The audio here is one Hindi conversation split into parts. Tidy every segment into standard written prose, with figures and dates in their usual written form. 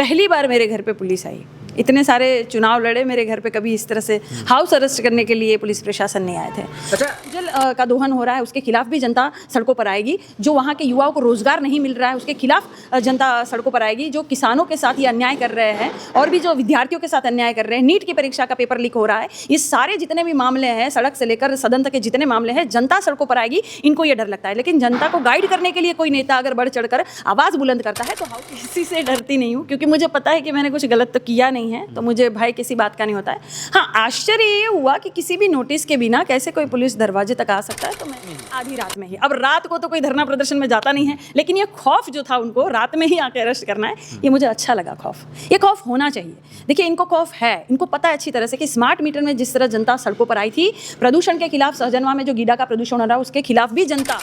पहली बार मेरे घर पे पुलिस आई। इतने सारे चुनाव लड़े, मेरे घर पे कभी इस तरह से हाउस अरेस्ट करने के लिए पुलिस प्रशासन नहीं आए थे। अच्छा, जल का दोहन हो रहा है, उसके खिलाफ भी जनता सड़कों पर आएगी। जो वहाँ के युवाओं को रोजगार नहीं मिल रहा है, उसके खिलाफ जनता सड़कों पर आएगी। जो किसानों के साथ ये अन्याय कर रहे हैं और भी जो विद्यार्थियों के साथ अन्याय कर रहे हैं, नीट की परीक्षा का पेपर लीक हो रहा है, ये सारे जितने भी मामले हैं, सड़क से लेकर सदन तक के जितने मामले हैं, जनता सड़कों पर आएगी। इनको ये डर लगता है, लेकिन जनता को गाइड करने के लिए कोई नेता अगर बढ़ चढ़कर आवाज़ बुलंद करता है तो हाँ, किसी से डरती नहीं हूँ, क्योंकि मुझे पता है कि मैंने कुछ गलत तो किया नहीं है, तो मुझे भाई किसी बात का नहीं होता है। हाँ, आश्चर्य ये हुआ कि किसी भी नोटिस के बिना कैसे कोई पुलिस दरवाजे तक आ सकता है। तो मैं आधी रात में ही, अब रात को तो कोई धरना प्रदर्शन में जाता नहीं है, लेकिन ये खौफ जो था उनको रात में ही आके अरेस्ट करना है, ये मुझे अच्छा लगा। खौफ, ये खौफ होना चाहिए। देखिए, इनको खौफ है, इनको पता है अच्छी तरह से कि स्मार्ट मीटर में जिस तरह जनता सड़कों पर आई थी, प्रदूषण के खिलाफ, सहजनवा में जो गीडा का प्रदूषण हो रहा है उसके खिलाफ भी जनता।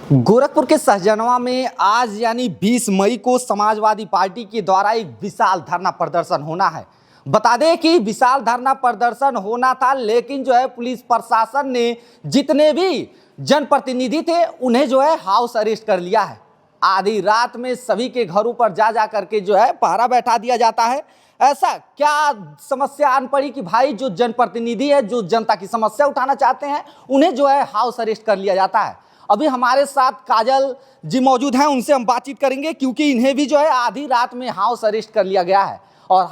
गोरखपुर के सहजनवा में आज यानी 20 मई को समाजवादी पार्टी के द्वारा एक विशाल धरना प्रदर्शन होना है। बता दें कि विशाल धरना प्रदर्शन होना था, लेकिन जो है पुलिस प्रशासन ने जितने भी जनप्रतिनिधि थे उन्हें जो है हाउस अरेस्ट कर लिया है। आधी रात में सभी के घरों पर जा करके जो है पहरा बैठा दिया जाता है। ऐसा क्या समस्या आन पड़ी कि भाई जो जनप्रतिनिधि है, जो जनता की समस्या उठाना चाहते हैं, उन्हें जो है हाउस अरेस्ट कर लिया जाता है। अभी हमारे साथ काजल जी मौजूद हैं, उनसे हम बातचीत करेंगे, क्योंकि इन्हें भी जो है आधी रात में हाउस अरेस्ट कर लिया गया है। और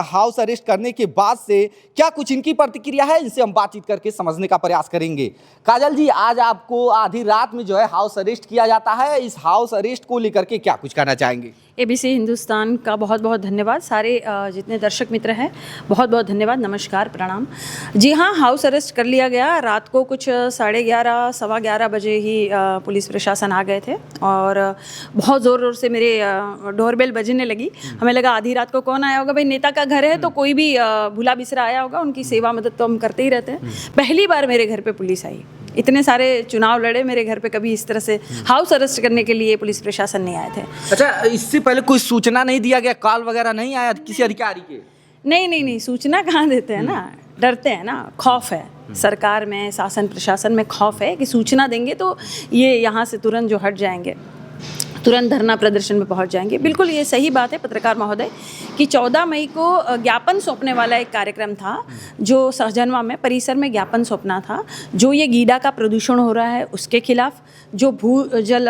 हाउस अरेस्ट करने के बाद से क्या कुछ इनकी प्रतिक्रिया है, इनसे हम बातचीत करके समझने का प्रयास करेंगे। काजल जी, आज आपको आधी रात में जो है हाउस अरेस्ट किया जाता है, इस हाउस अरेस्ट को लेकर के क्या कुछ कहना चाहेंगे? ABC हिंदुस्तान का बहुत बहुत धन्यवाद। सारे जितने दर्शक मित्र हैं, बहुत बहुत धन्यवाद, नमस्कार, प्रणाम। जी हाँ, हाउस अरेस्ट कर लिया गया। रात को कुछ 11:30 सवा 11 बजे ही पुलिस प्रशासन आ गए थे और बहुत ज़ोर ज़ोर से मेरे डोरबेल बजने लगी। हमें लगा आधी रात को कौन आया होगा, भाई नेता का घर है तो कोई भी भूला बिसरा आया होगा। उनकी सेवा मदद तो हम करते ही रहते हैं। पहली बार मेरे घर पे पुलिस आई। इतने सारे चुनाव लड़े, मेरे घर पे कभी इस तरह से हाउस अरेस्ट करने के लिए पुलिस प्रशासन नहीं आए थे। अच्छा, इससे पहले कोई सूचना नहीं दिया गया, कॉल वगैरह नहीं आया किसी अधिकारी के? नहीं, सूचना कहाँ देते हैं ना, डरते हैं ना, खौफ है सरकार में, शासन प्रशासन में खौफ है कि सूचना देंगे तो ये यहाँ से तुरंत जो हट जाएंगे, तुरंत धरना प्रदर्शन में पहुंच जाएंगे। बिल्कुल ये सही बात है पत्रकार महोदय कि 14 मई को ज्ञापन सौंपने वाला एक कार्यक्रम था, जो सहजनवा में परिसर में ज्ञापन सौंपना था। जो ये गीडा का प्रदूषण हो रहा है उसके खिलाफ, जो भूजल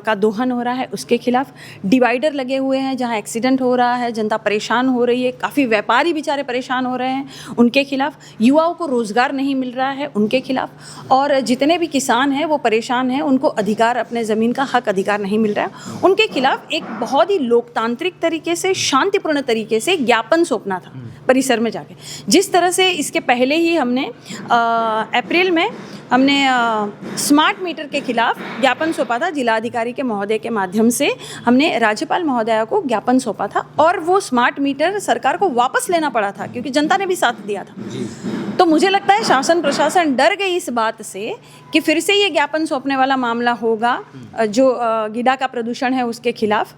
का दोहन हो रहा है उसके खिलाफ, डिवाइडर लगे हुए हैं जहां एक्सीडेंट हो रहा है, जनता परेशान हो रही है, काफ़ी व्यापारी बेचारे परेशान हो रहे हैं, उनके खिलाफ, युवाओं को रोज़गार नहीं मिल रहा है उनके खिलाफ, और जितने भी किसान हैं वो परेशान हैं, उनको अधिकार, अपने ज़मीन का हक अधिकार नहीं मिल रहा है, उनके खिलाफ एक बहुत ही लोकतांत्रिक तरीके से, शांतिपूर्ण तरीके से ज्ञापन सौंपना था परिसर में जाके। जिस तरह से इसके पहले ही हमने अप्रैल में हमने स्मार्ट मीटर के खिलाफ ज्ञापन सौंपा था, जिलाधिकारी के महोदय के माध्यम से हमने राज्यपाल महोदया को ज्ञापन सौंपा था, और वो स्मार्ट मीटर सरकार को वापस लेना पड़ा था क्योंकि जनता ने भी साथ दिया था। तो मुझे लगता है शासन प्रशासन डर गई इस बात से कि फिर से ये ज्ञापन सौंपने वाला मामला होगा जो गीडा का प्रदूषण है उसके खिलाफ,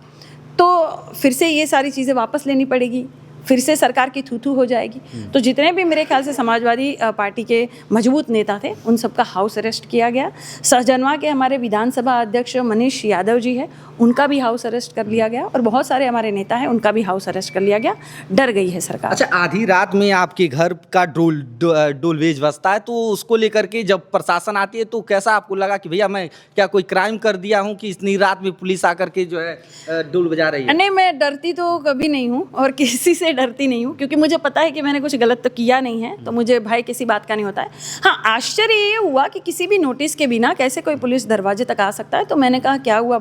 तो फिर से ये सारी चीज़ें वापस लेनी पड़ेगी, फिर से सरकार की थू हो जाएगी। तो जितने भी मेरे ख्याल से समाजवादी पार्टी के मजबूत नेता थे उन सबका हाउस अरेस्ट किया गया। सहजनवा के हमारे विधानसभा अध्यक्ष मनीष यादव जी है, उनका भी हाउस अरेस्ट कर लिया गया, और बहुत सारे हमारे नेता हैं उनका भी हाउस अरेस्ट कर लिया गया। डर गई है सरकार। अच्छा, आधी रात में आपके घर का डोलवेज बजता है, तो उसको लेकर के जब प्रशासन आती है तो कैसा आपको लगा कि भैया मैं क्या कोई क्राइम कर दिया हूँ कि इतनी रात में पुलिस आकर के जो है डोल बजा रही है? नहीं, मैं डरती तो कभी नहीं हूँ और किसी से डरती नहीं हूँ, क्योंकि मुझे पता है कि मैंने कुछ गलत तो किया नहीं है, तो मुझे भाई किसी बात का नहीं होता है। हाँ, आश्चर्य ये हुआ कि किसी भी नोटिस के बिना कैसे कोई पुलिस दरवाजे तक आ सकता है। तो मैंने कहा क्या हुआ,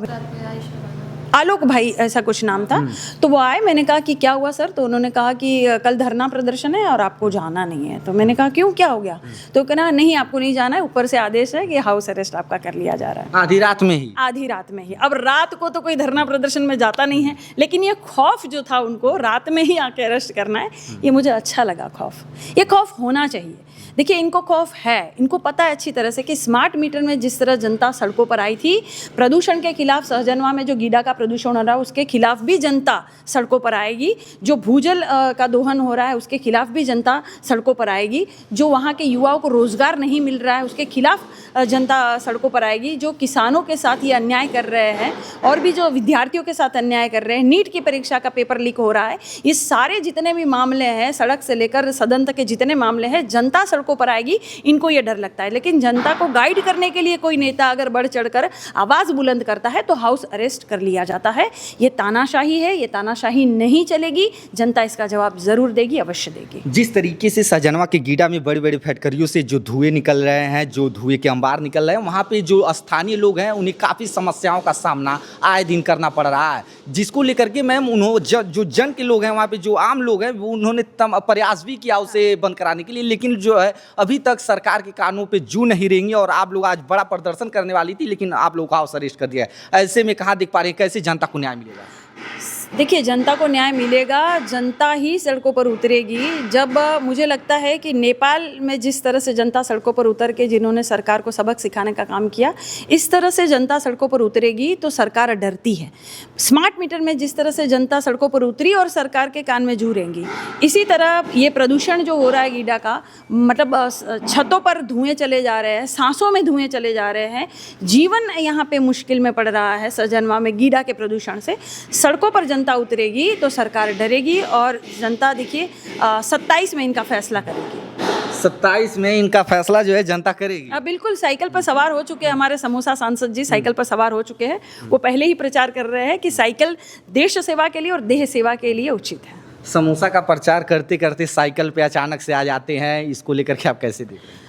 आलोक भाई ऐसा कुछ नाम था, तो वो आए, मैंने कहा कि क्या हुआ सर, तो उन्होंने कहा कि कल धरना प्रदर्शन है और आपको जाना नहीं है। तो मैंने कहा क्यों, क्या हो गया? तो कहना नहीं, आपको नहीं जाना है, ऊपर से आदेश है कि हाउस अरेस्ट आपका कर लिया जा रहा है। आधी रात में ही? आधी रात में ही। अब रात को तो कोई धरना प्रदर्शन में जाता नहीं है, लेकिन ये खौफ जो था उनको रात में ही आके अरेस्ट करना है, ये मुझे अच्छा लगा। खौफ, ये खौफ होना चाहिए। देखिए, इनको खौफ है, इनको पता है अच्छी तरह से कि स्मार्ट मीटर में जिस तरह जनता सड़कों पर आई थी, प्रदूषण के खिलाफ सहजनवा में जो गीडा का प्रदूषण हो रहा है उसके खिलाफ भी जनता सड़कों पर आएगी, जो भूजल का दोहन हो रहा है उसके खिलाफ भी जनता सड़कों पर आएगी, जो वहाँ के युवाओं को रोजगार नहीं मिल रहा है उसके खिलाफ जनता सड़कों पर आएगी, जो किसानों के साथ ये अन्याय कर रहे हैं और भी जो विद्यार्थियों के साथ अन्याय कर रहे हैं, नीट की परीक्षा का पेपर लीक हो रहा है, ये सारे जितने भी मामले हैं, सड़क से लेकर सदन तक के जितने मामले हैं, जनता सड़कों पर आएगी, इनको ये डर लगता है। लेकिन जनता को गाइड करने के लिए कोई नेता अगर बढ़ चढ़कर आवाज़ बुलंद करता है तो हाउस अरेस्ट कर लिया जाता है। ये तानाशाही है, ये तानाशाही नहीं चलेगी, जनता इसका जवाब ज़रूर देगी, अवश्य देगी। जिस तरीके से सहजनवा के गीडा में बड़ी बड़ी फैक्ट्रियों से जो धुएं निकल रहे हैं, जो धुएं के अंबार निकल रहे हैं, वहाँ पे जो स्थानीय लोग हैं उन्हें काफ़ी समस्याओं का सामना आए दिन करना पड़ रहा है, जिसको लेकर के मैम जो जन के लोग हैं, वहाँ पे जो आम लोग हैं, वो उन्होंने प्रयास भी किया उसे बंद कराने के लिए, लेकिन जो है अभी तक सरकार के कानों पे जू नहीं रहेंगी और आप लोग आज बड़ा प्रदर्शन करने वाली थी, लेकिन आप लोग को हाउस अरेस्ट कर दिया है। ऐसे में कहाँ देख पा रहे हैं कैसे जनता को न्याय मिलेगा? देखिए, जनता को न्याय मिलेगा, जनता ही सड़कों पर उतरेगी। जब मुझे लगता है कि नेपाल में जिस तरह से जनता सड़कों पर उतर के जिन्होंने सरकार को सबक सिखाने का काम किया, इस तरह से जनता सड़कों पर उतरेगी तो सरकार डरती है। स्मार्ट मीटर में जिस तरह से जनता सड़कों पर उतरी और सरकार के कान में जू रहेंगी, इसी तरह ये प्रदूषण जो हो रहा है गीडा का, मतलब छतों पर धुएँ चले जा रहे हैं, सांसों में धुएँ चले जा रहे हैं, जीवन यहाँ पे मुश्किल में पड़ रहा है सहजनवा में गीडा के प्रदूषण से। सड़कों पर जनता उतरेगी तो सरकार डरेगी और जनता देखिए 27 में इनका फैसला करेगी। 27 में इनका फैसला जो है जनता करेगी। अब बिल्कुल साइकिल पर सवार हो चुके हैं हमारे समोसा सांसद जी, साइकिल पर सवार हो चुके हैं। वो पहले ही प्रचार कर रहे हैं कि साइकिल देश सेवा के लिए और देह सेवा के लिए उचित है। समोसा का प्रचार करते करते साइकिल पे अचानक से आ जाते हैं, इसको लेकर के आप कैसे देख रहे हैं?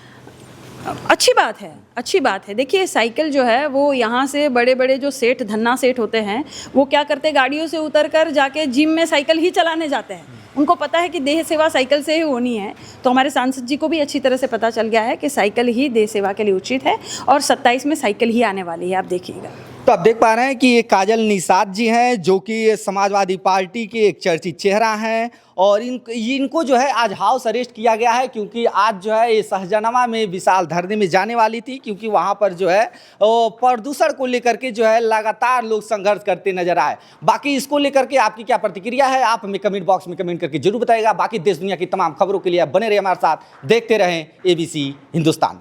अच्छी बात है, अच्छी बात है। देखिए, साइकिल जो है वो यहाँ से बड़े बड़े जो सेठ, धन्ना सेठ होते हैं, वो क्या करते हैं, गाड़ियों से उतर कर जाके जिम में साइकिल ही चलाने जाते हैं। उनको पता है कि देह सेवा साइकिल से ही होनी है। तो हमारे सांसद जी को भी अच्छी तरह से पता चल गया है कि साइकिल ही देह सेवा के लिए उचित है और 27 में साइकिल ही आने वाली है, आप देखिएगा। तो आप देख पा रहे हैं कि ये काजल निषाद जी हैं, जो कि समाजवादी पार्टी के एक चर्चित चेहरा हैं और इनको जो है आज हाउस अरेस्ट किया गया है, क्योंकि आज जो है ये सहजनवा में विशाल धरने में जाने वाली थी, क्योंकि वहाँ पर जो है प्रदूषण को लेकर के जो है लगातार लोग संघर्ष करते नजर आए। बाकी इसको लेकर के आपकी क्या प्रतिक्रिया है, आप हमें कमेंट बॉक्स में कमेंट करके जरूर बताइएगा। बाकी देश दुनिया की तमाम खबरों के लिए आप बने रहे हमारे साथ, देखते रहें ABC हिंदुस्तान।